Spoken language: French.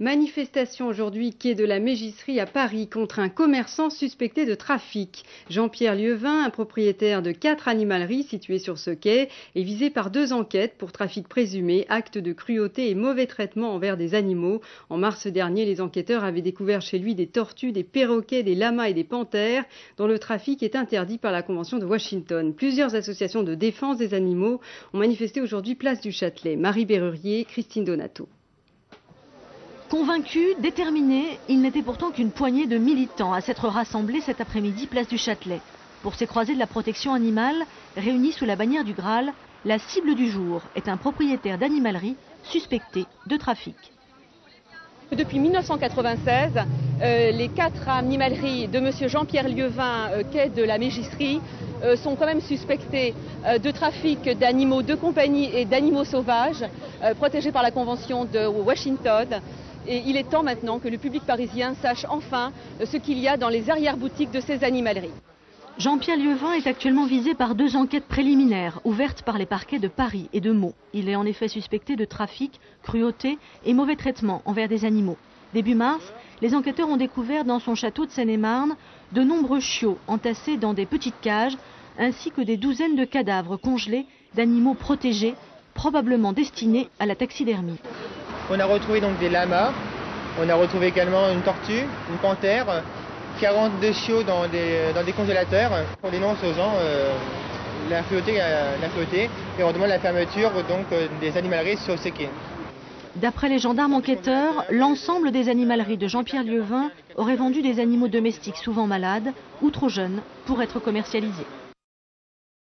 Manifestation aujourd'hui quai de la Mégisserie à Paris contre un commerçant suspecté de trafic. Jean-Pierre Lieuvin, un propriétaire de 4 animaleries situées sur ce quai, est visé par 2 enquêtes pour trafic présumé, actes de cruauté et mauvais traitement envers des animaux. En mars dernier, les enquêteurs avaient découvert chez lui des tortues, des perroquets, des lamas et des panthères dont le trafic est interdit par la Convention de Washington. Plusieurs associations de défense des animaux ont manifesté aujourd'hui place du Châtelet. Marie Berrurier, Christine Donato. Convaincus, déterminés, il n'était pourtant qu'une poignée de militants à s'être rassemblés cet après-midi place du Châtelet. Pour ces croisés de la protection animale, réunis sous la bannière du Graal, la cible du jour est un propriétaire d'animalerie suspecté de trafic. Depuis 1996, les 4 animaleries de M. Jean-Pierre Lieuvin, quai de la Mégisserie, sont quand même suspectées de trafic d'animaux de compagnie et d'animaux sauvages, protégés par la Convention de Washington. Et il est temps maintenant que le public parisien sache enfin ce qu'il y a dans les arrière-boutiques de ces animaleries. Jean-Pierre Lieuvin est actuellement visé par 2 enquêtes préliminaires ouvertes par les parquets de Paris et de Meaux. Il est en effet suspecté de trafic, cruauté et mauvais traitement envers des animaux. Début mars, les enquêteurs ont découvert dans son château de Seine-et-Marne de nombreux chiots entassés dans des petites cages, ainsi que des douzaines de cadavres congelés d'animaux protégés, probablement destinés à la taxidermie. On a retrouvé donc des lamas, on a retrouvé également une tortue, une panthère, 42 chiots dans des congélateurs. On dénonce aux gens la cruauté et on demande la fermeture donc, des animaleries sur ces quais. D'après les gendarmes enquêteurs, l'ensemble des animaleries de Jean-Pierre Lieuvin aurait vendu des animaux domestiques souvent malades ou trop jeunes pour être commercialisés.